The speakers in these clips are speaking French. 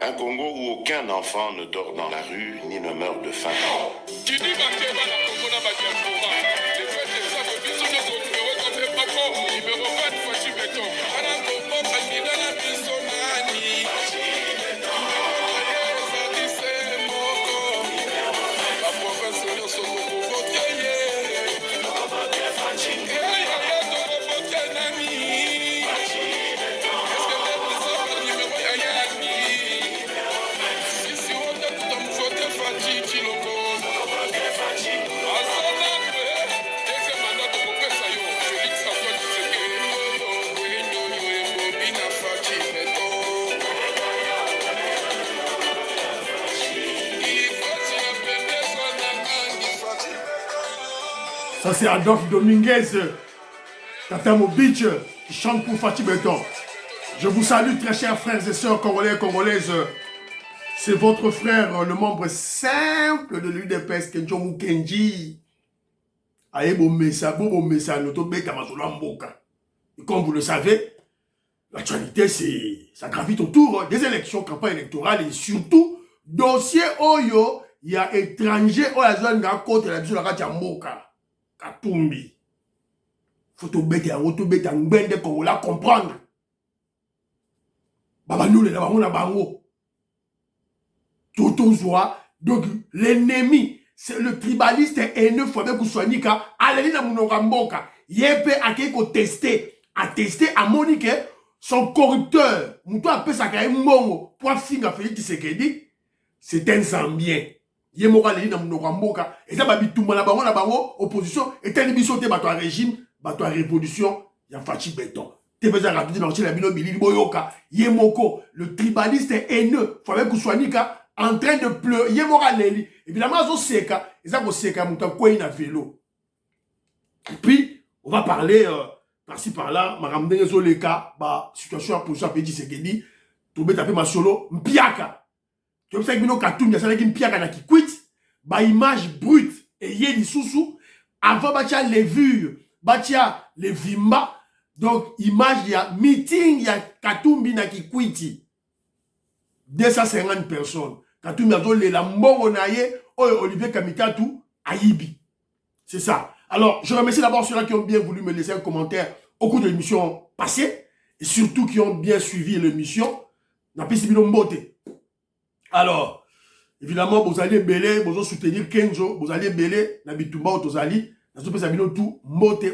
Un Congo où aucun enfant ne dort dans la rue ni ne meurt de faim. Ça c'est Adolphe Dominguez, Tatamo Beach, qui chante pour Fatih Béton. Je vous salue très chers frères et sœurs congolais et congolaises. C'est votre frère, le membre simple de l'UDPS, Kenjomu Kenji. Et comme vous le savez, l'actualité, ça gravite autour des élections, campagne électorale et surtout, dossier Oyo, il y a étranger, Oyo, côté la vision de la Mboka. Katumbi. Faut te bêter, qu'on la comprendre. Babanou, donc, l'ennemi, c'est le tribaliste haineux, faut bien que soit nika, allez na mboka. Yépe a quelque tester, à Monique, son corrupteur, moutou a pesa ka mbongo, pour finga Félix Tshisekedi, c'est un Zambien. Yé mora leli na mboka, et ça babi tout na bango, opposition, et tel biso te bato régime, bato révolution, ya Fatih Béton. Te pesa rapide marché la bino bilili boyoka, yé moko, le tribaliste haineux, faut bien que soit nika, en train de pleurer, yé mora leli. Évidemment, zo seka, et ça ko seka mouta quoi na vélo. Et puis, on va parler par-ci par-là, ma ramène les cas, bah situation à position à Félix Tshisekedi, tomber taper ma solo, mpiaka. Tu sais que nous Katumbi, ça veut dire mpiaka na qui quitte, bah image brute et yé li sousou, avant batia les vues, batia les vimba, donc image il y a meeting, il y a Katumbi na qui quitte. 250 personnes. Katumbi a donné la mbongo na ye, Olivier Kamikatou, Aïbi. C'est ça. Alors, je remercie d'abord ceux-là qui ont bien voulu me laisser un commentaire au cours de l'émission passée, et surtout qui ont bien suivi l'émission. Alors, évidemment, vous allez belé, vous allez soutenir Kenzo, vous allez belé, Nabitumba Otozali, tout, mbote,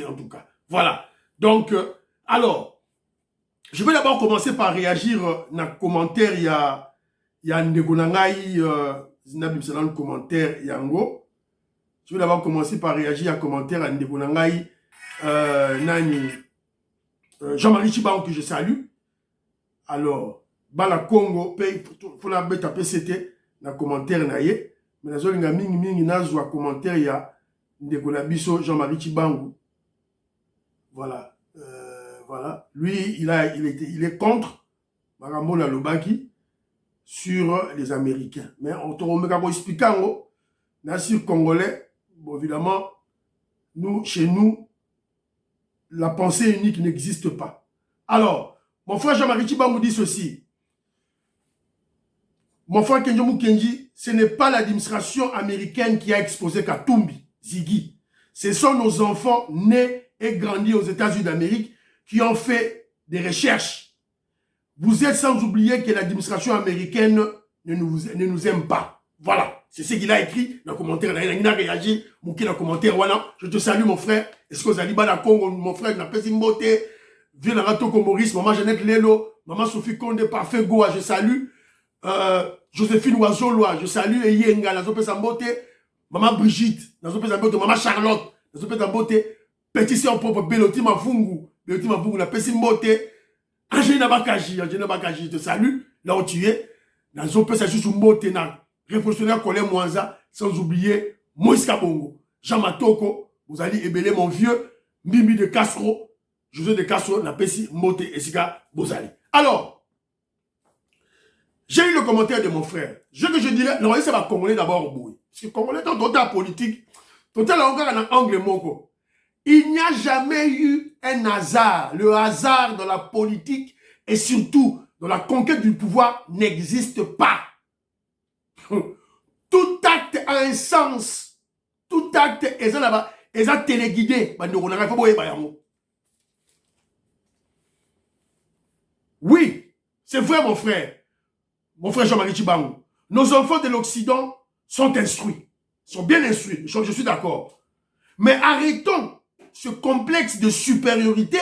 en tout cas. Voilà. Donc, alors, je vais d'abord commencer par réagir dans le commentaire, il y a Ndegonangaï, Zinabim dans le commentaire, Yango. Je vais d'abord commencer par réagir à un commentaire à Ndegonangaï, Jean-Marie Chiban, que je salue. Alors, Bala Congo, il faut la bête à PCT, dans le commentaire, mais dans le commentaire, il y a Ndegonabiso, Jean-Marie Chibangu. Voilà. Voilà. Lui, il est contre Marambola Lobaki sur les Américains. Mais on te remet à expliquer, sur Congolais, bon, évidemment, chez nous, la pensée unique n'existe pas. Alors, mon frère Jean-Marie Chibangu dit ceci. Mon frère Kenjomu Kenji, ce n'est pas l'administration américaine qui a exposé Katumbi, Ziggy. Ce sont nos enfants nés et grandis aux États-Unis d'Amérique qui ont fait des recherches. Vous êtes sans oublier que l'administration américaine ne nous aime pas. Voilà. C'est ce qu'il a écrit dans le commentaire. Il a réagi. Dans le commentaire. Voilà. Je te salue, mon frère. Est-ce que vous allez dans Congo, mon frère, n'a pas une beauté. Viens dans Ratoko Maurice, maman Jeannette Lelo, maman Sophie Konde, Parfait Goa, je salue. Joséphine Oazoloa, je salue. Et Yenga, dans Zopé Sambote. Maman Brigitte, dans Zopé Sambote. Maman Charlotte, dans Zopé Sambote. Petit sœur propre, Beloti Mafungu. Beloti Mafungu, la Pessim Bote. Angéline Bakaji, je te salue. Là où tu es. Dans Zopé Sambote, révolutionnaire Colin Mwanza, sans oublier Moïse Kabongo, Jean Matoko, vous allez ébeler mon vieux, Mimi de Castro, José de Castro, Napesi, Mote, Esika, Bozali. Alors, j'ai eu le commentaire de mon frère. Je dirais, non, ça va Congolais d'abord au bout. Parce que Congolais, dans total politique, total encore en anglais moko. Il n'y a jamais eu un hasard, le hasard dans la politique et surtout dans la conquête du pouvoir n'existe pas. Tout acte a un sens. Tout acte est là-bas. Ils ont téléguidé. Oui, c'est vrai, mon frère. Mon frère Jean-Marie Tchibango. Nos enfants de l'Occident sont instruits. Sont bien instruits. Je suis d'accord. Mais arrêtons ce complexe de supériorité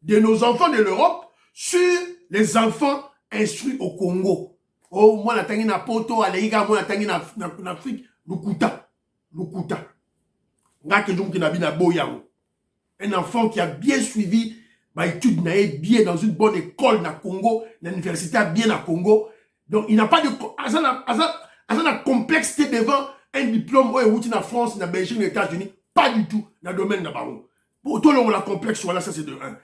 de nos enfants de l'Europe sur les enfants instruits au Congo. Oh, moi, je na poto, aléiga, moi, en Afrique, Lukuta. Un enfant qui a bien suivi ma étude, bien dans une bonne école na Congo, l'université bien à Congo. Donc, il n'a pas de complexité devant un diplôme ou en France, en Belgique, aux États-Unis. Pas du tout dans le domaine de Baron. Pour tout le monde, la complexe, voilà, ça c'est de 1.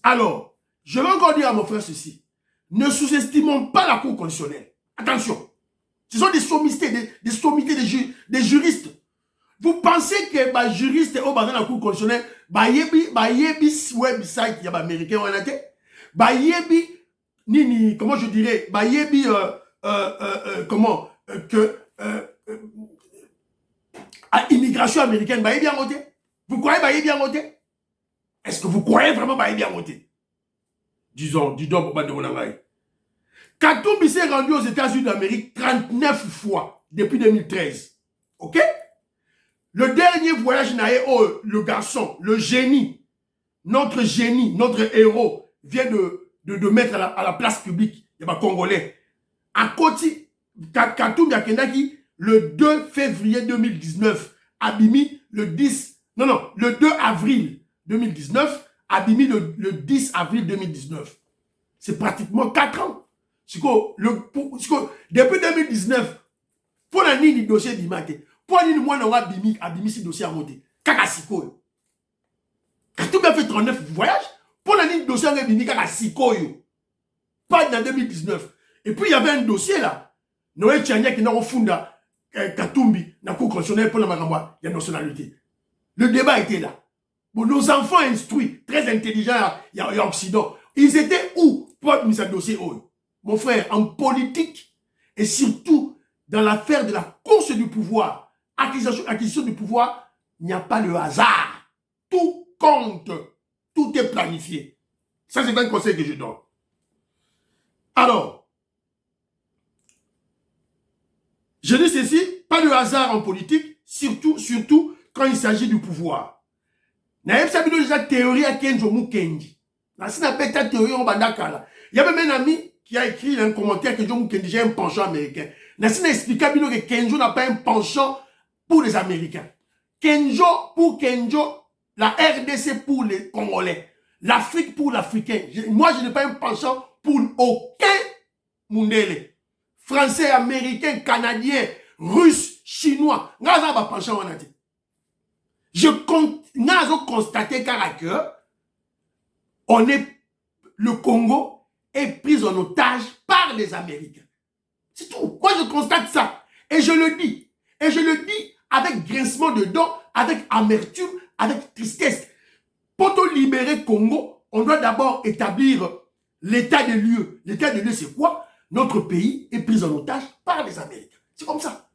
Alors, je vais encore dire à mon frère ceci. Ne sous-estimons pas la Cour constitutionnelle. Attention. Ce sont des sommités, des juristes. Vous pensez que les juristes dans la Cour constitutionnelle, website qui est américain, comment je dirais, immigration américaine, bien voté. Vous croyez bien voté? Est-ce que vous croyez vraiment bien voté? Disons, Katumbi s'est rendu aux États-Unis d'Amérique 39 fois depuis 2013. Ok? Le dernier voyage le garçon, le génie, notre héros, vient de mettre à la place publique, il y a Congolais. À côté, Katumbi a Kendaki, le 2 février 2019, Abimi, le 2 avril 2019, Abimi, le 10 avril 2019. C'est pratiquement 4 ans. Depuis 2019, pour la ligne du dossier d'Imate, pour la ligne moi, on a Abimi, ce dossier à monter. Kakasiko. Katumbi a fait 39 voyages, pour la ligne du dossier, on a Abimi, Kakasiko. Pas dans 2019. Et puis, il y avait un dossier là. Noé Tchania qui n'a pas fondé Katumbi, dans la Cour constitutionnelle pour la Maramba, il y a nationalité. Le débat était là. Bon, nos enfants instruits, très intelligents, il y a Occident. Ils étaient où pour mettre ce dossier? Mon frère, en politique, et surtout dans l'affaire de la course du pouvoir, acquisition du pouvoir, il n'y a pas le hasard. Tout compte. Tout est planifié. Ça, c'est un conseil que je donne. Alors, je dis ceci, pas de hasard en politique, surtout quand il s'agit du pouvoir. Naïf Sabino déjà théorie à Kenjo Mukendi. Là, si n'a pas ta théorie en bandakala. Il y a même un ami qui a écrit dans un commentaire que Kenjo Mukendi j'ai un penchant américain. Là, si n'a expliqué que Kenjo n'a pas un penchant pour les Américains. Pour Kenjo, la RDC pour les Congolais. L'Afrique pour l'Africain. Moi, je n'ai pas un penchant pour aucun Mundele. Français, Américain, Canadien, Russe, Chinois. Je constate que le Congo est pris en otage par les Américains. C'est tout. Moi, je constate ça. Et je le dis. Et je le dis avec grincement de dents, avec amertume, avec tristesse. Pour te libérer Congo, on doit d'abord établir l'état des lieux. L'état des lieux, c'est quoi? Notre pays est pris en otage par les Américains. C'est comme ça.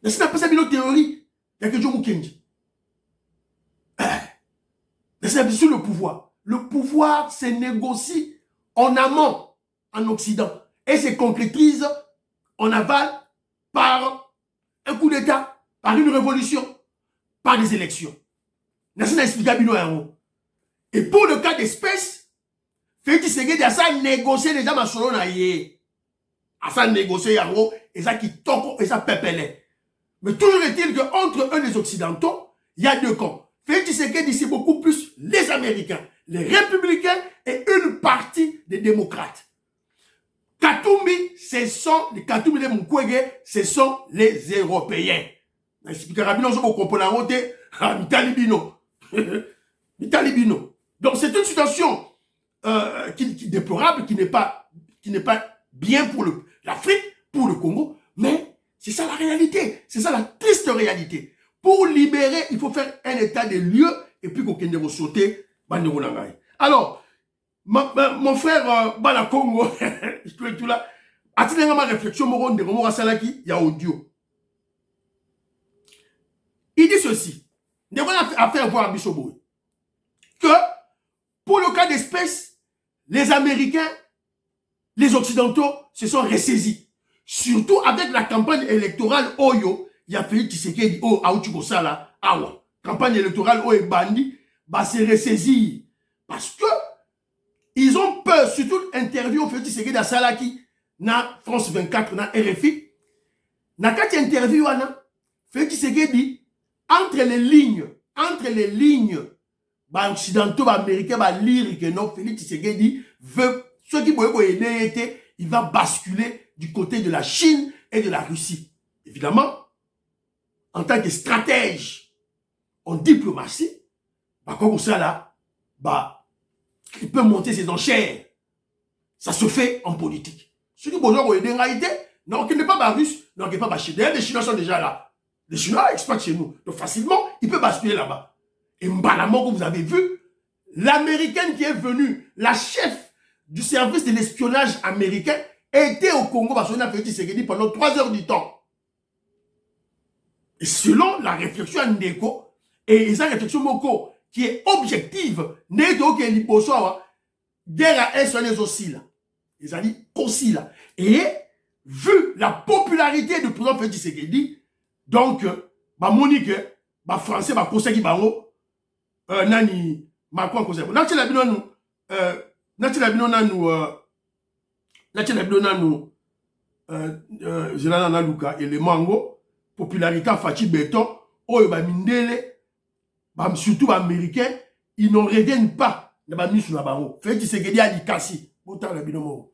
Mais si on appelle ça une théorie, il y a que Joe Mukendi. Mais c'est sur le pouvoir. Le pouvoir se négocie en amont, en Occident. Et se concrétise en aval par un coup d'État, par une révolution, par des élections. Et pour le cas d'espèce, Félix Tshisekedi a ça négocié déjà ma solo na yé. A ça négocié yango et ça qui toko et ça pépelé. Mais toujours est-il qu'entre eux les Occidentaux, il y a deux camps. Félix Tshisekedi c'est beaucoup plus les Américains, les républicains et une partie des démocrates. Katumbi, ce sont les Katumbi de Mukwege, ce sont les Européens. Donc c'est une situation qui déplorable, qui n'est pas bien pour l'Afrique, pour le Congo, mais c'est ça la réalité, c'est ça la triste réalité. Pour libérer, il faut faire un état des lieux et puis qu'on ait sauter. Alors, mon frère Bala Congo, je peux tout là. A-t-il ma réflexion, mon de Romo Salaki, il y a audio. Il dit ceci. Nous avons affaire voir Bissobo. Que pour le cas d'espèce, les Américains, les Occidentaux se sont ressaisis. Surtout avec la campagne électorale Oyo, il y a Félix Tshisekedi, oh, Aoutuko Sala, Awa. Campagne électorale Oyo Bandi, bah se ressaisir. Parce que ils ont peur, surtout interview Félix Tshisekedi à Salaki, na France 24, na RFI. Na kati interview, Félix Tshisekedi, entre les lignes, bah, occidentaux, bah, américains, bah, lire que non, Félix Tshisekedi veut, ceux qui peuvent aider, il va basculer du côté de la Chine et de la Russie. Évidemment, en tant que stratège en diplomatie, bah, comme ça là, bah, il peut monter ses enchères. Ça se fait en politique. Ceux qui peuvent aider en réalité, non, qui n'est pas russe, non, qui n'est pas Chine. D'ailleurs, les Chinois sont déjà là. Les Chinois exploitent chez nous. Donc facilement, il peut basculer là-bas. Et Mbalamon, que vous avez vu, l'américaine qui est venue, la chef du service de l'espionnage américain, était au Congo parce qu'on a fait Tshisekedi pendant 3 heures du temps. Et selon la réflexion à Ndeko, et sa réflexion Moko, qui est objective, Ndeko qui est l'hyposoa, guerre à S aussi là. Ils ont dit aussi là. Et vu la popularité du président Félix Tshisekedi, donc, bah Monique, bah français, bah conseil qui bango, nani Macron conseil. Nati la bino nous, nati la bino nous, Zelana na Luka et le mango, popularité Fachi Béton, oh bah mindele, bah surtout bah américain, ils n'en reviennent pas, ne bah mis sur la bango. Fait que c'est qu'il y a dit cassi, autant la bino mo.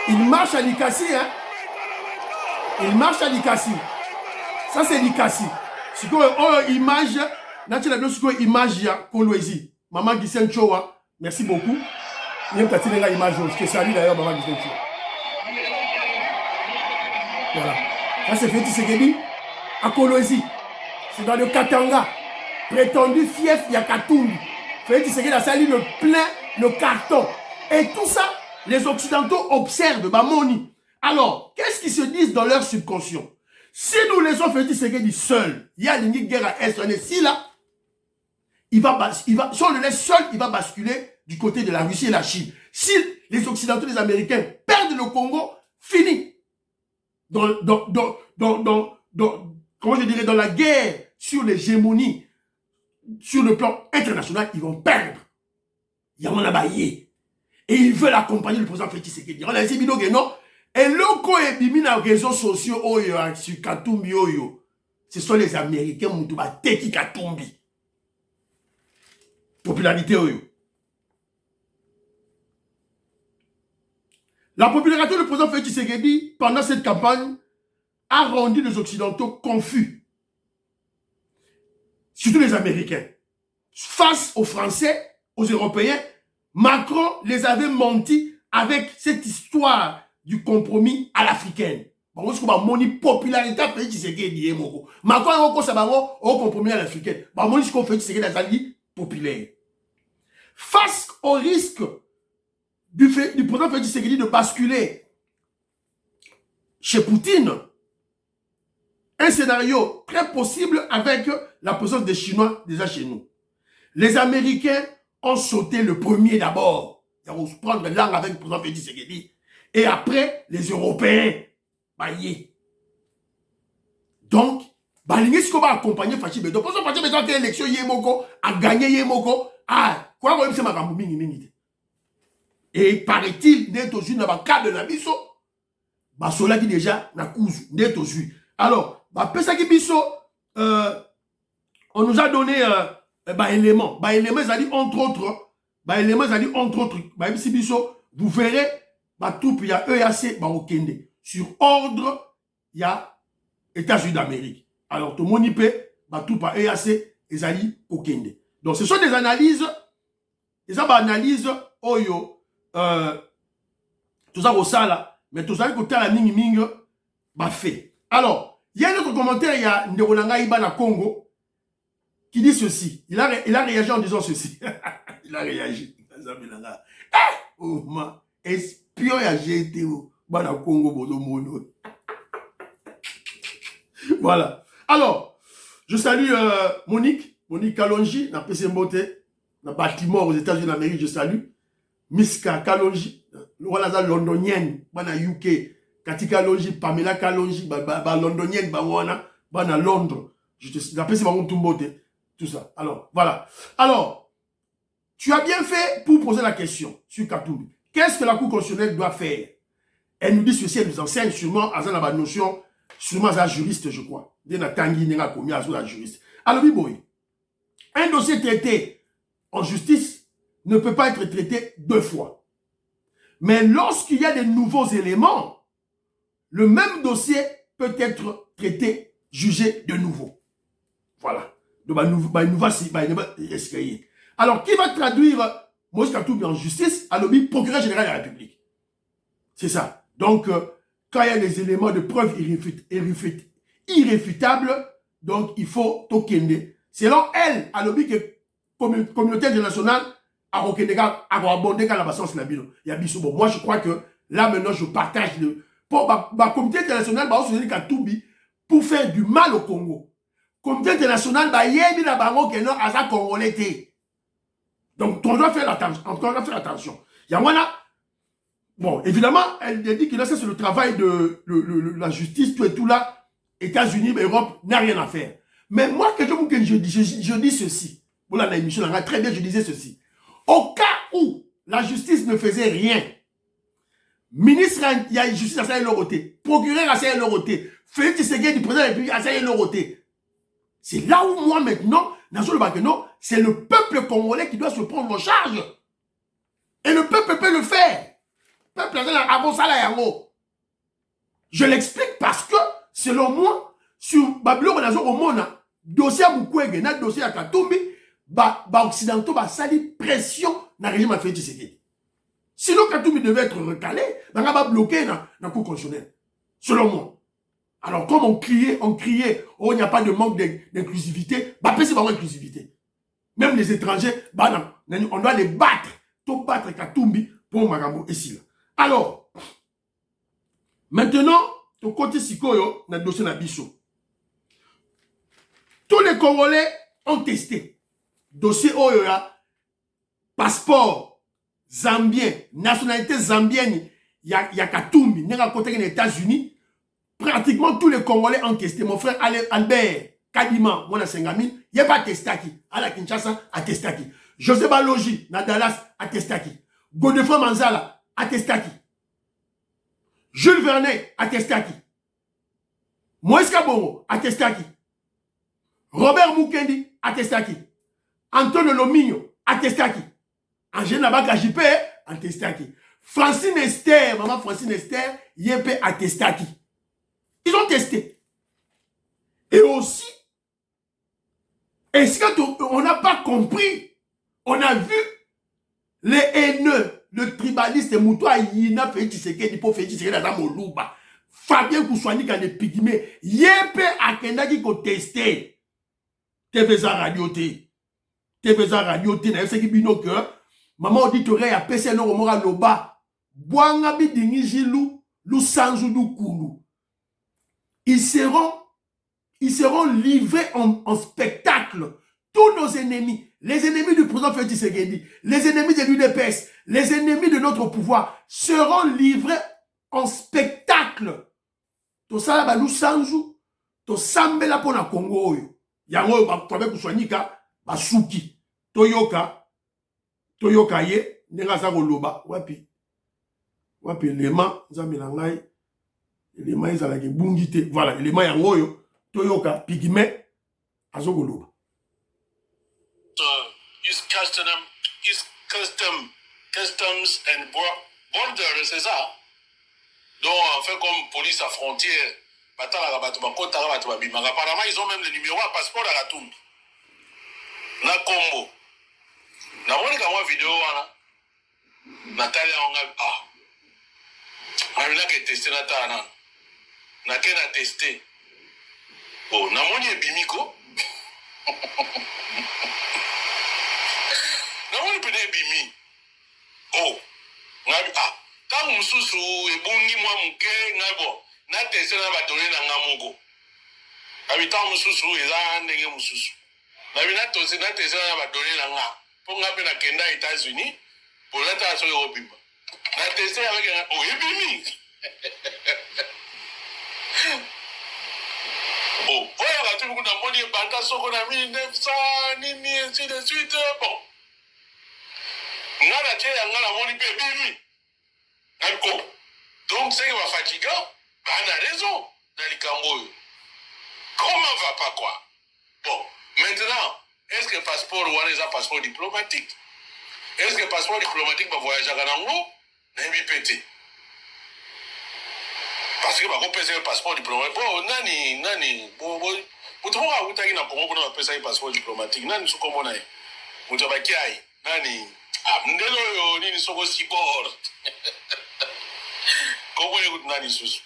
Il marche à Likasi, hein? Il marche à Likasi. Ça, c'est Likasi. C'est quoi, image, image, Kolwezi. Maman Gissen Chowa, merci beaucoup. Je te salue d'ailleurs, Maman Gissen Chowa. Voilà. Ça, c'est Félix Tshisekedi à Kolwezi. C'est dans le Katanga. Prétendu fief Yakatumbi. Félix Tshisekedi a sali le plein le carton. Et tout ça, les Occidentaux observent, Bamoni. Alors, qu'est-ce qu'ils se disent dans leur subconscient? Si nous laissons Félix Tshisekedi seul, il y a une guerre à Est, on est si là, si on le laisse seul, il va basculer du côté de la Russie et la Chine. Si les Occidentaux, les Américains perdent le Congo, fini. Comment je dirais, dans la guerre sur l'hégémonie, sur le plan international, ils vont perdre. Il y a un abayé. Et ils veulent accompagner le président Félix Tshisekedi. On a dit que non. Et l'oko et bimi na réseaux sociaux oyo sur Katumbi oyo. Ce sont les Américains Moutouba Teki Katumbi. Popularité oyo. La popularité du président Félix Tshisekedi pendant cette campagne a rendu les Occidentaux confus. Surtout les Américains. Face aux Français, aux Européens, Macron les avait menti avec cette histoire du compromis à l'africaine. Bon, on se trouve à popularité Félix Tshisekedi. Macron a encore ça au compromis à l'africaine. Bon, on se trouve Félix Tshisekedi populaire. Face au risque du président Félix Tshisekedi de basculer chez Poutine, un scénario très possible avec la présence des Chinois déjà chez nous. Les Américains ont sauté le premier d'abord. Ils vont se prendre langue avec le président Félix Tshisekedi. Et après, les Européens. Baillé. Donc, Balingi Sko va accompagner Fachi Beto. Pour ça, Fachi Beto a fait l'élection Yemoko, a gagné Yemoko. Ah, quoi qu'on c'est ma mingi. Et paraît-il, n'est au n'a pas cas de la biso. Bah, cela qui déjà n'a cousu, n'est au alors, bah, pesa qui biso, on nous a donné bah, éléments. Bah, éléments, ça dit entre autres. Bah, éléments, ça dit entre autres. Bah, si biso, vous verrez, bah, tout, puis il y a EAC, bah, au Kende. sur ordre, il y a États-Unis d'Amérique. Alors, tout le monde y peut, tout par EAC, Ezali, Okende. Donc, ce sont des analyses, oyo, tout ça, au sala, mais tout ça, côté la ming, fait. Alors, il y a un autre commentaire, il y a Nderolanga Ibana Congo, qui dit ceci. Il a réagi en disant ceci. Il a réagi. Oh, ma, espion ya GT, Bana Congo, Bodo Mono. Voilà. Alors, je salue Monique Kalonji, dans PC Mbote, dans Baltimore aux États-Unis d'Amérique, je salue. Miska Kalonji, voilà, londonienne, bana UK, Kati Kalonji, Pamela Kalonji, londonienne, bana Londres. Je te dans PC Mbote, tout ça. Alors, voilà. Alors, tu as bien fait pour poser la question sur Katumbi. Qu'est-ce que la Cour constitutionnelle doit faire? Elle nous dit ceci, elle nous enseigne sûrement à la notion, sûrement à juriste, je crois. Alors, un dossier traité en justice ne peut pas être traité deux fois. Mais lorsqu'il y a des nouveaux éléments, le même dossier peut être traité, jugé de nouveau. Voilà. Alors, qui va traduire Moïse Katumbi en justice? Alors, le procureur général de la République. C'est ça. Donc, quand il y a des éléments de preuve irréfutables, donc il faut tokende. Selon elle, à l'objet que la communauté internationale a abondé la basance la bino. Bon, moi je crois que là maintenant je partage le. Pour la communauté internationale, pour faire du mal au Congo. La communauté internationale, la Congolais. Donc on doit faire attention. Il y a bon, évidemment, elle dit que là c'est le travail de la justice, tout et tout là. États-Unis, Europe n'a rien à faire. Mais moi, je dis ceci. Voilà la émission, très bien, je disais ceci. Au cas où la justice ne faisait rien, ministre, il y a justice à Saïe-Loroté, procureur à Saïe-Loroté, Félix Tshisekedi du président de la République à Saïe-Loroté. C'est là où moi maintenant, c'est le peuple congolais qui doit se prendre en charge. Et le peuple peut le faire. Le peuple a je l'explique parce que selon moi, sur Babylon, on a un dossier à Mukwege, un dossier à Katumbi, occidentaux va salir pression dans le régime à Félix Tshisekedi. Sinon, Katumbi devait être recalé, on va bloquer dans la Cour constitutionnelle. Selon moi. Alors, comme on criait, oh, il n'y a pas de manque d'inclusivité, c'est vraiment inclusivité. Même les étrangers, on doit les battre, tout battre Katumbi pour Magambo ici. Alors, maintenant, au côté Sikoyo, dans le dossier Nabiso. Tous les Congolais ont testé. Dossier Oyoya, passeport zambien, nationalité zambienne, il y a Katumbi, il y a côté des États-Unis. Pratiquement tous les Congolais ont testé. Mon frère Albert Kadima, moi, 5 000, il n'y a pas testé qui. À la Kinshasa, a testé qui. José Balogi, na Dallas, a testé qui. Godefroy Manzala, a testé qui. Jules Vernet, a testé qui. Moïse Kabongo, a testé qui. Robert Mukendi, a testé qui. Antonio Lomigno, a testé qui. Angèle Nabaka JP, a testé qui. Francine Esther, maman Francine Esther, YP, a testé qui. Ils ont testé. Et aussi, est-ce qu'on n'a pas compris? On a vu les haineux, le tribaliste Moutoua Yina Félix Tshisekedi pour Félix Tshisekedi dans Moluba. Fabien Koussouani qui a des pygmées. Yépe Akenda qui a testé. TVza radioté. TVza radioté. N'a qui bino que maman auditorie a PC no mora loba. Boanga bidingi lou sanzu du kulu. Ils seront livrés en spectacle. Tous nos ennemis, les ennemis du président Félix Tshisekedi, les ennemis de l'UDPS, les ennemis de notre pouvoir, seront livrés en spectacle. To sala ba lusanzu, to sambela pona Congo oyo. Yango ba tobe kuswanika ba suki. Toyoka ye, nenga za koloba, wapi lema, nzambe na ngai. Élément ezala ke bungite. Voilà, élément yango yo, toyoka pigme azogoloba. Use customs and borders, c'est ça? Donc, en fait, comme police à frontière, apparemment, ils ont même le numéro à passeport à la tombe. Na Congo. Na monika mwa vidéo wana. Natalia onga na ke tester na tana. Na ke na tester. Oh, na moni ebimiko. Na moni pene ebimi. Oh. Ngabi tangu mususu ebungi mwa muke ngabo. Na tester na batone na ngamugo. Abi tangu mususu eza ndenge mususu. Na bina tosi na tester na batone na nga. Pour nga pe na kenda États-Unis pour la ta so Europe. Na tester avec oh ebimi. Oh, voilà, tu me dis que Banta Soko na 1900 nini ainsi de suite. Bon. Ngala tche ngala moni pe bimi. D'accord. Donc c'est va fatigant, on a raison dans les Cambodge. Comment va pas quoi? Bon, maintenant, est-ce que le passeport ou un passeport diplomatique? Est-ce que le passeport diplomatique va voyager à Ganango? N'est-ce pas pété? Parce que va passer le passeport diplomatique. Bon, nani, bon, tu vois, vous avez un passeport diplomatique. Nani, ce qu'on a, vous avez qui nani, mndelo nini soko sibor. Comment est-ce nani sous?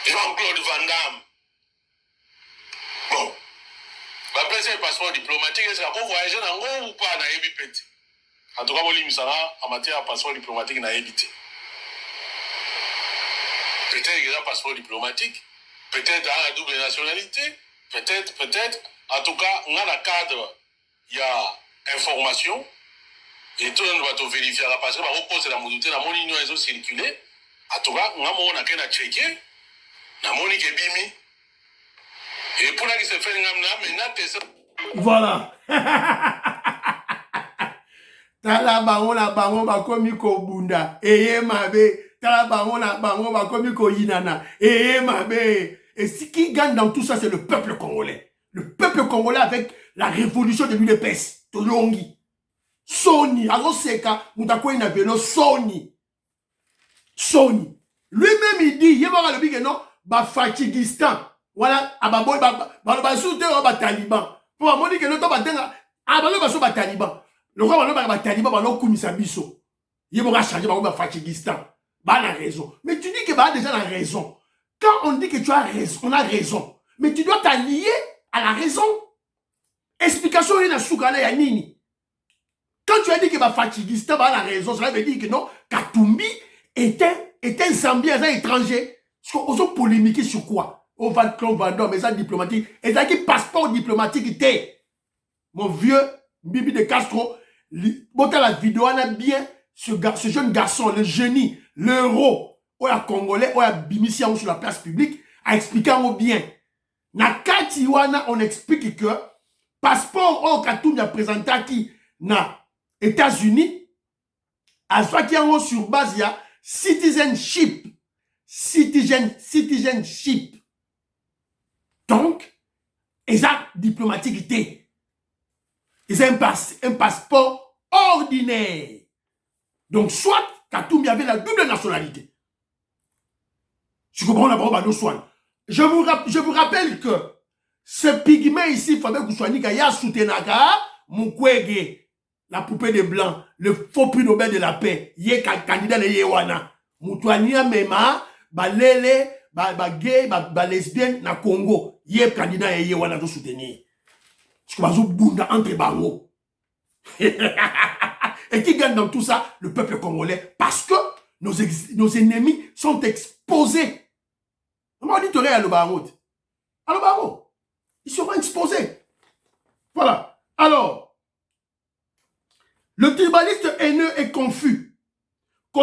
Jean-Claude Van Damme. Bon, va passer le passeport diplomatique. Est-ce qu'on peut voyager dans ou pas dans EBPT? En tout cas, en matière de passeport diplomatique, n'a évité. Peut-être qu'il y a un passeport diplomatique, peut-être dans la double nationalité, peut-être. En tout cas, dans le cadre, il y a information, et tout le monde va te vérifier, parce que va reposer la mobilité, la monnaie ils ont circulé. En tout cas, on a checké, la monnaie qui est bimi. Et pour la qui se fait, voilà. Tala bango la bango bakomi ko bunda. Eye mabe. Tala bango la bango bakomi ko yinana. Eye mabe. Et ce qui gagne dans tout ça, c'est le peuple congolais. Le peuple congolais avec la révolution de l'UDPS. Tolongi. Sony. Alors c'est quand Moutako ina vélo Sony. Sony. Lui-même il dit, yebara le big non, ba Fatigistan. Voilà, ababoy ba soute ba taliban. Pour moi dire que non to ba denga, abalo ba so ba taliban. Le roi ba taliban ba no kumisa biso. Yebara changer ba Fatigistan. Bah la raison. Mais tu dis que bah déjà la raison. Quand on dit que tu as raison, on a raison. Mais tu dois t'allier à la raison. Explication est dans Soukala Yanini. Quand tu as dit que bah Fatigistan bah la raison, ça veut dire que non, Katumbi était un Zambien, un étranger. Ils ont polémiqué sur quoi? Au Vendôme, mais ça diplomatique. Et ça qui passeport diplomatique était. Mon vieux Bibi de Castro, montre la vidéo, on a bien ce jeune garçon, le génie, l'euro, ou la Congolais, ou la Bimisia sur la place publique, a expliqué bien. Na Katiwana, on explique que passeport au Katoum a présenté qui na États-Unis, à ce qui est sur base, il y a citizenship. Citizenship. Donc, ils ont diplomatique. Ils ont un passeport ordinaire. Donc, soit Katoumbi avait la double nationalité. Je comprends la parole de Swan. Je vous rappelle que ce pygmée ici, Fabien Koussouani, qui a soutenaga, Mukwege, la poupée de blanc, le faux prix Nobel de la paix, il est candidat de Yewana. Moutouania Mema, Balele, gay, lesbienne, na Congo, il est candidat de Yewana de soutenir. Je comprends bunda entre bango. Et qui gagne dans tout ça? Le peuple congolais. Parce que nos ennemis sont exposés. Comment on dit à l'Obarot? À l'Obarot. Ils seront exposés. Voilà. Alors, le tribaliste haineux est confus. Il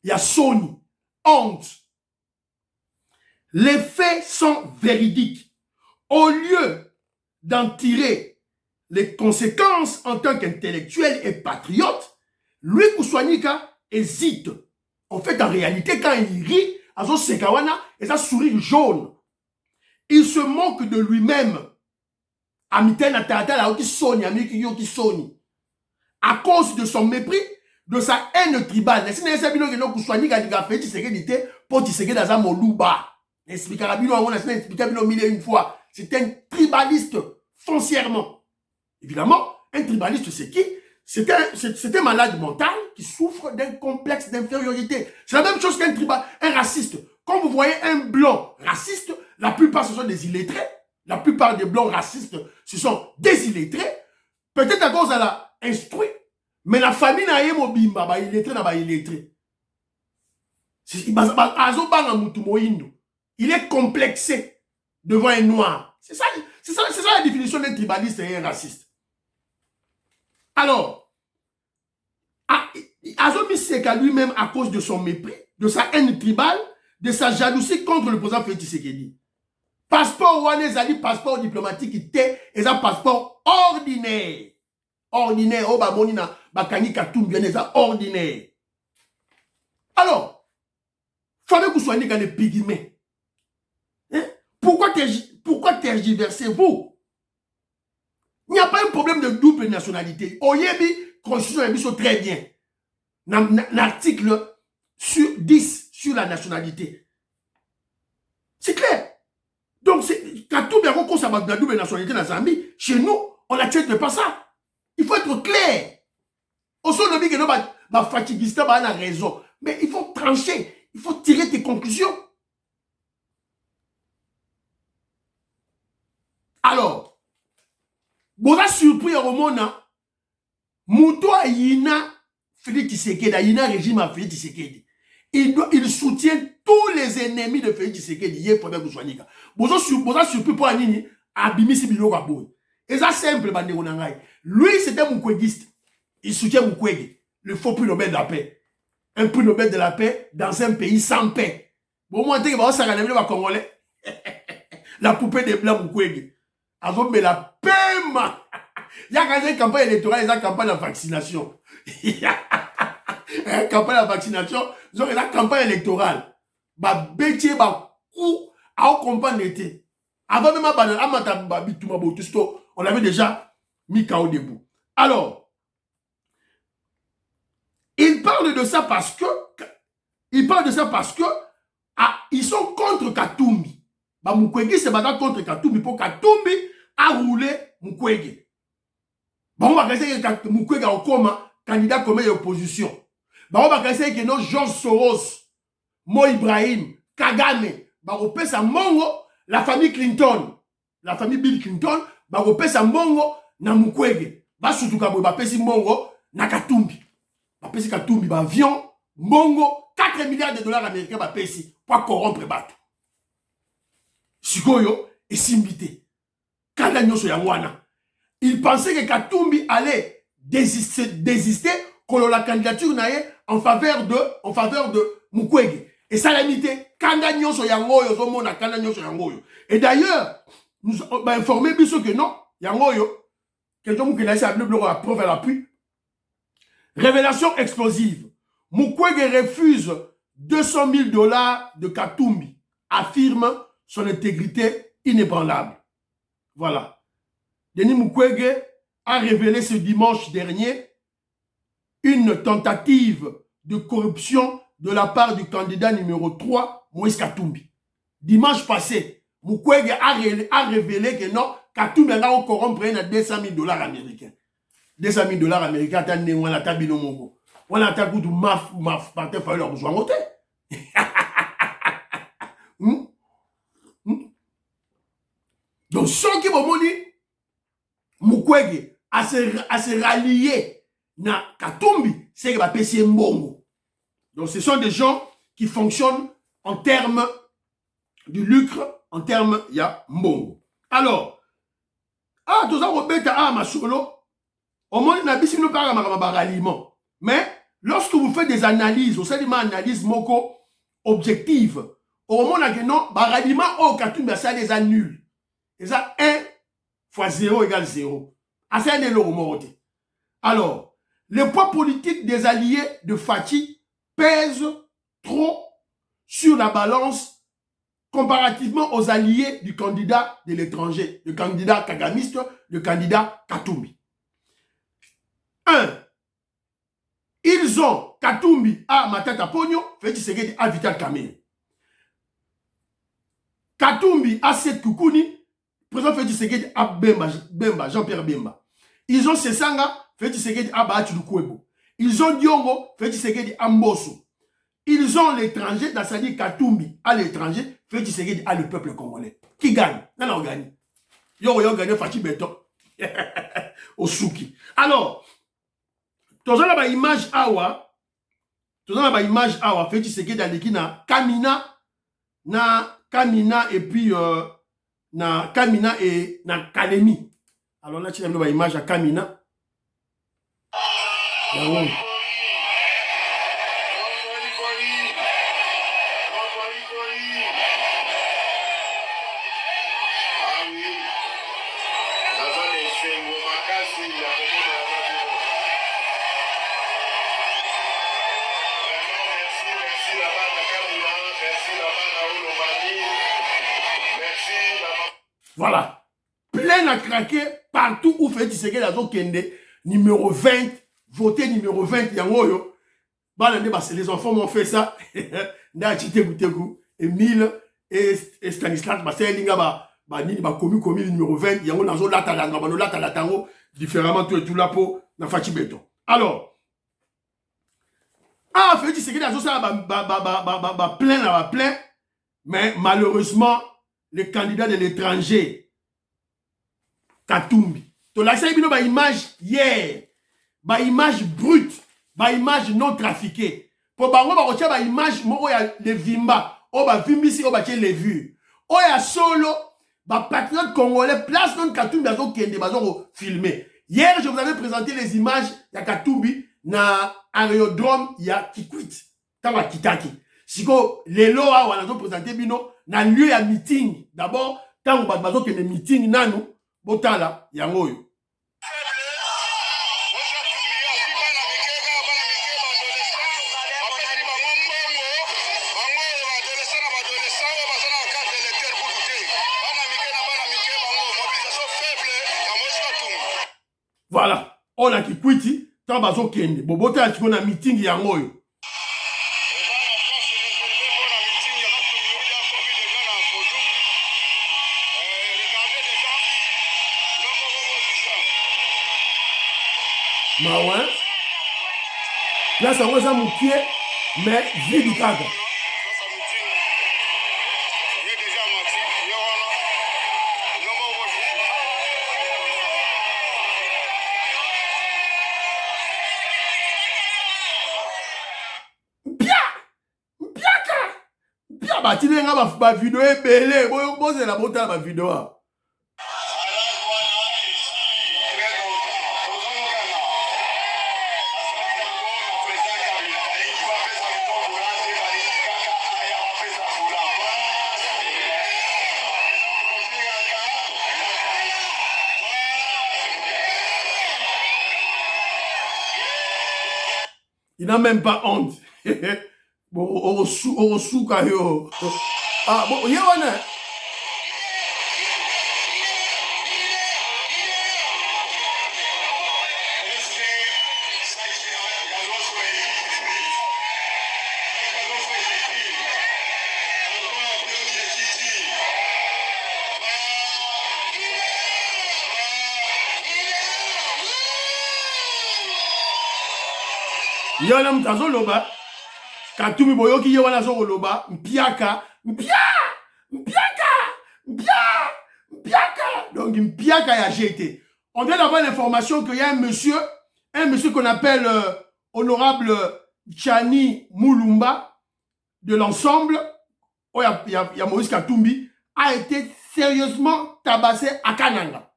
y a Sony. Honte. Les faits sont véridiques. Au lieu d'en tirer les conséquences en tant qu'intellectuel et patriote, lui, Kousouanika, hésite. En fait, en réalité, quand il rit, à son sekawana, et ça sourire jaune. Il se moque de lui-même. Amiten atata la qui Sony, ami qui Sony. à cause de son mépris, de sa haine tribale. C'est un tribaliste foncièrement. Évidemment, un tribaliste, c'est qui? C'est un malade mental qui souffre d'un complexe d'infériorité. C'est la même chose qu'un raciste. Quand vous voyez un blanc raciste, la plupart ce sont des illettrés. La plupart des blancs racistes, ce sont des illettrés. Peut-être à cause de la instruit, mais la famille n'a pas bimba, ba illettré, ba illettré. Il est complexé devant un noir. C'est ça la définition d'un tribaliste et un raciste. Alors, Azomi Seka lui-même, à cause de son mépris, de sa haine tribale, de sa jalousie contre le président Félix Tshisekedi. Passeport ouanezali, passeport diplomatique, il était un passeport ordinaire. Ordinaire, oh, bah, monina, bakani katoum, bien, ordinaire. Alors, faut que vous soyez dans les pygmées. Hein? Pourquoi tergiversez-vous? Il n'y a pas un problème de double nationalité. Oyebi, constitution est très bien. L'article sur 10 sur la nationalité. C'est clair. Donc, quand tout le monde ça va de la double nationalité dans la Zambie, chez nous, on n'accepte pas ça. Il faut être clair. Au son de que nous, fatiguiste, on a raison. Mais il faut trancher. Il faut tirer tes conclusions. Alors, vous avez surpris au monde, Mouto Yina Félix Tshisekedi, Yina régime à Félix Tshisekedi. Il soutient tous les ennemis de Félix Tshisekedi. Il y a un problème de soigner. Vous avez surpris pour Anini, Abimisi Biloko Aboui. Et ça, simple, lui, c'était un Moukwegiste. Il soutient Mukwege, le faux prix Nobel de la paix. Un prix Nobel de la paix dans un pays sans paix. Bon, moi, je vais Congolais. La poupée des blancs Mukwege. Mais la paix, il y a une campagne électorale, il y a une campagne de vaccination. Il y a une campagne de vaccination, il y a une campagne électorale. Avant même on avait déjà mis KO debout. Alors, il parle de ça parce que ils sont contre Katumbi. Mukwege se bat contre Katumbi pour Katumbi a roulé Mukwege. On va rester que Mukwege au coma, candidat comme opposition. On va rester que non George Soros, Mo Ibrahim, Kagame, sa mongo, la famille Clinton, la famille Bill Clinton, sa mongo na Mukwege. Surtout ka pesi mongo na Katumbi. Pesi Katumbi avion, mongo 4 milliards de dollars américains pesi pour corrompre bateau. Sikoyo et Simbité. Quand il pensait que Katumbi allait désister contre la candidature en faveur de Mukwege. Et ça l'a mis. Et d'ailleurs, nous avons informé que non, Yangoyo, quelqu'un qui a essayé de la preuve à l'appui. Révélation explosive. Mukwege refuse 200 000 dollars de Katumbi, affirme son intégrité inébranlable. Voilà. Denis Mukwege a révélé ce dimanche dernier une tentative de corruption de la part du candidat numéro 3, Moïse Katumbi. Dimanche passé, Mukwege a révélé que non, Katumbi a corrompu 200 000 dollars américains. 200 000 dollars américains, on a tabino mongo. On a tabino maf, partait fallu leur besoin monter. Donc, ceux qui vont dire, Mukwege à se rallier na Katumbi, c'est que va passer mbongo. Donc, ce sont des gens qui fonctionnent en termes du lucre, en termes ya mbongo. Alors, tout ça, Robert, masolo, au moins, on a dit, nous parlons de ralliement. Mais, lorsque vous faites des analyses, vous faites des analyses moko objectives, au moment où non, ralliement, au Katumbi, ça les annule. Et ça, 1 fois 0 égale 0. Alors, le poids politique des alliés de Fachi pèse trop sur la balance comparativement aux alliés du candidat de l'étranger, le candidat kagamiste, le candidat Katumbi. 1. Ils ont Katumbi à Matata Pogno, Félix Tshisekedi à Vital Kamerhe. Katumbi à Seth Koukouni, président Félix Tshisekedi à Bemba, Jean-Pierre Bemba. Ils ont Sesanga, Félix Tshisekedi à Bahati Lukwebo. Ils ont Diongo, Félix Tshisekedi à Mbosso. Ils ont l'étranger, c'est-à-dire Katumbi à l'étranger, Félix Tshisekedi à le peuple congolais. Qui gagne? Non, on gagne. Yo gagné Fachi Beton. Au Souki. Alors, tous on a une image awa. Tous on a une image awa. Félix Tshisekedi à l'équina Kamina et puis na Kamina et na Kalemi. Alors là, tu as une image à Kamina. Voilà. Plein à craquer partout où Félix Tshisekedi a Kende, numéro 20, voté numéro 20, Yangoyo. Les enfants m'ont fait ça. Emile et Stanislas, commis numéro 20, Yango Nazo Lata différemment tout là pour na Fachi Beton. Alors, Félix Tshisekedi a plein, mais malheureusement, le candidat de l'étranger, Katumbi. Tu l'as vu, une image hier, une image brute, une image non trafiquée. Pour une image, le Vimba, Vimbisi, les vues. Oya solo, patriote congolais, place non Katumbi, filmé. Hier, je vous avais présenté les images de Katumbi na aérodrome, il y a Kikwit, Tawa Kitaki. Siko, les lois, on a présenté bino, na lieu ya meeting. D'abord, tant on va que les meetings nanu, botala, yangoyo. Voilà, on a qui quitté, tant bazo kende, bobota tu na meeting yangoyo. Maouin. Là, ça va mon pied, mais vide du cadre. Bah, tu n'as pas vidéo belé, bon, la montagne ma vidéo. Il n'a même pas honte. Bon, on sous kayo. Ah, bon, il y a un. Il y a un homme loba. Katumbi boyoki ye wana zo loba. Mpiaka. Donc Mpiaka a jeté. On vient d'avoir l'information qu'il y a un monsieur qu'on appelle honorable Tchani Moulumba de l'ensemble. Oh, il y a Moïse Katumbi a été sérieusement tabassé à Kananga.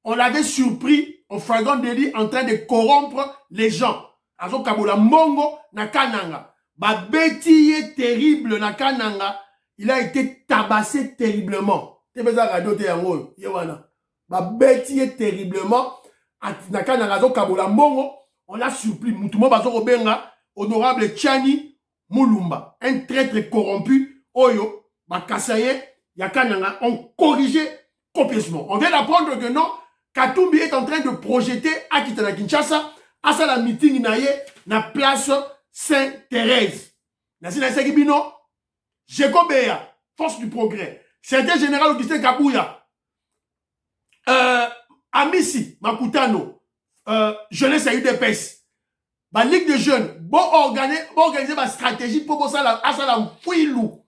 On l'avait surpris en flagrant délit en train de corrompre les gens. Azo Kabola Mongo na Kananga. Ba bêtisier terrible na Kananga. Il a été tabassé terriblement. Ba bêtisier terriblement. Na Kananga Azo Kabola Mongo. On l'a surpris. Moutouma Bazo Robenga. Honorable Tchani Moulumba. Un traître corrompu. Oyo. Ba Kassaye. Ya Kananga ont corrigé complètement. On vient d'apprendre que non. Katumbi est en train de projeter à Kitana Kinshasa à ça la meeting na place Sainte-Thérèse. Nasi na seki bino, Jekobea, force du progrès. C'était général Augustin Kabouya. Amissi Makutano, jeunesse à UDPS. La Ligue des jeunes, bon organiser ma stratégie pour ça la fouillou.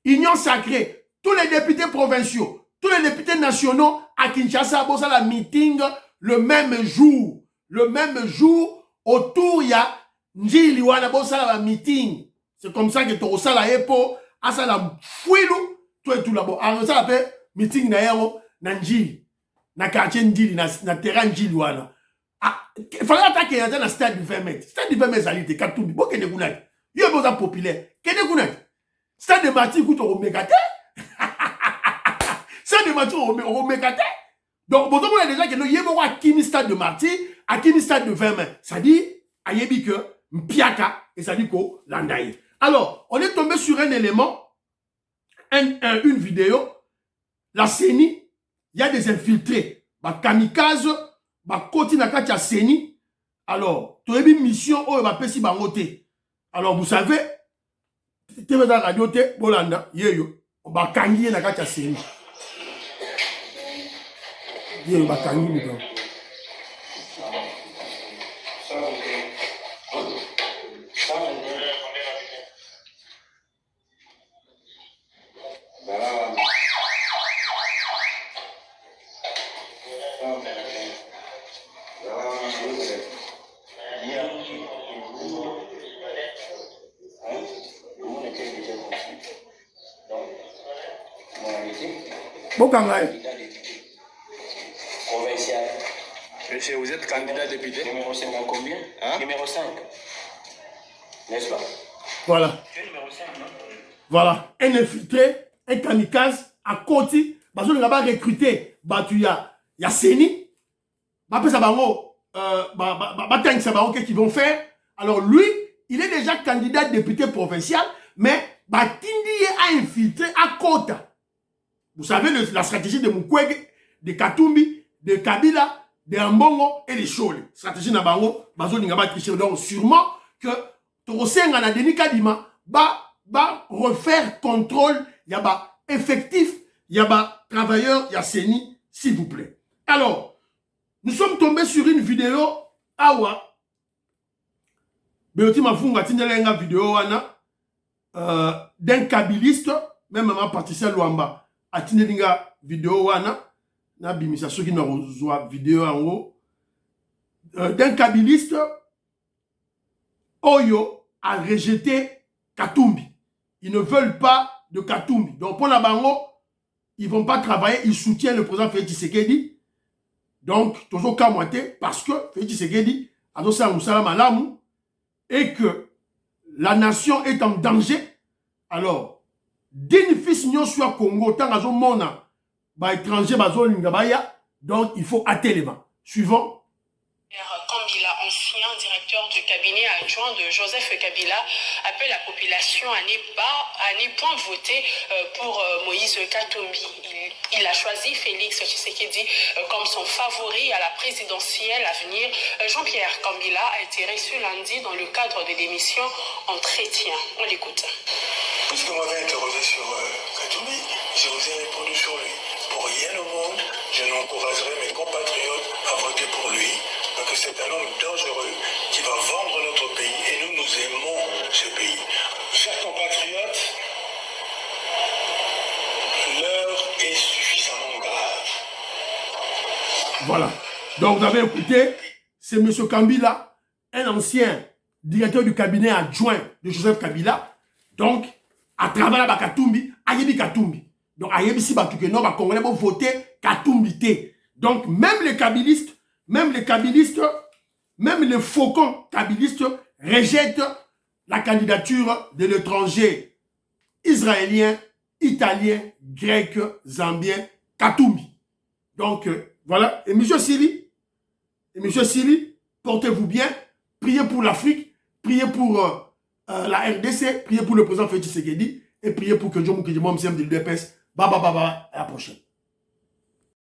Union sacrée, tous les députés provinciaux, tous les députés nationaux à Kinshasa, bon ça la meeting le même jour. Le même jour, autour il y a Njili wana bon ça la meeting. C'est comme ça que tu ça la epo, à ça la fouillou, tout et tout là-bas. Alors ça l'appelle meeting na yero na Njili, na quartier Njili, na terrain Njili wana. Il fallait attaquer dans le stade du 20 mètres. Stade du 20 mètres, c'est Katumbi. Bon, qu'est-ce que vous avez? Il y a besoin populaire. Qu'est-ce que vous avez? Stade de Marty, vous avez mégaté. Stade de Marty, vous avez mégaté. Donc, bon, il y a déjà que nous y avons un stade de Marty, un stade de 20 mètres. Ça dit, il y a que Mpiaka, et ça dit quoi? Landaï. Alors, on est tombé sur un élément, une vidéo. La CENI, il y a des infiltrés. Kamikaze. Koti na kati ya Seni. Alors, tu as une mission où il va passer bangote. Alors, vous savez, tu es dans la radio, Bolanda, yeyo, on va kangier na kati ya Seni. Yeyo, on va kangier donc. Provincial. Monsieur, vous êtes candidat député? Numéro 5 en combien? Hein? Numéro 5. N'est-ce pas? Voilà. Numéro 5, non? Voilà. Un infiltré, un kamikaze, à Koti, parce qu'on va recruter, il y a Seni, qu'est-ce qu'ils vont faire? Alors lui, il est déjà candidat député provincial, mais Batindi a infiltré à Kota. Vous savez la stratégie de Mukwege, de Katumbi, de Kabila, de Ambongo et de Chole. Stratégie na bango, bazo n'ingaba tricher. Donc sûrement que Torosenga na Denis Kadima va refaire contrôle, il y a effectif, il y a travailleur, il y a Seni, s'il vous plaît. Alors, nous sommes tombés sur une vidéo, awa, Beoti Mafunga tindelenga vidéo wana, d'un kabiliste, même maman Patricia Luamba, a tindelinga vidéo wana, na bimisa ceux qui n'ont reçoit vidéo en haut, d'un kabiliste, Oyo a rejeté Katumbi. Ils ne veulent pas de Katumbi. Donc pour la bango, ils ne vont pas travailler, ils soutiennent le président Félix Tshisekedi. Donc, toujours Kamwate, parce que Félix Tshisekedi a dossé un Moussala Malamu et que la nation est en danger. Alors, d'une fils n'y soit Congo, tant à mona, étranger, donc il faut hâter les mains. Suivant. Kambila, ancien directeur du cabinet adjoint de Joseph Kabila, appelle la population à ne point voter pour Moïse Katumbi. Il a choisi Félix Tshisekedi comme son favori à la présidentielle à venir. Jean-Pierre Kambila a été reçu lundi dans le cadre de l'émission Entretien. On l'écoute. Puisque vous m'avez interrogé sur Katumbi, je vous ai répondu sur lui. Pour rien au monde, je n'encouragerai mes compatriotes à voter pour lui, parce que c'est un homme dangereux qui va vendre notre pays et nous aimons ce pays. Chers compatriotes, l'heure est suffisamment grave. Voilà. Donc vous avez écouté, c'est M. Kambila, un ancien directeur du cabinet adjoint de Joseph Kabila. Donc, à travers la Katumbi, Ayebi Katumbi. Donc, Ayebi si Batuke non, Congolais vont voter Katumbi. Donc, même les kabilistes, même les faucons kabilistes rejettent la candidature de l'étranger israélien, italien, grec, zambien, Katumbi. Donc, voilà. Et M. Sili, portez-vous bien, priez pour l'Afrique, priez pour la RDC, priez pour le président Félix Tshisekedi et priez pour que Dieu me de l'UDPS. À la prochaine.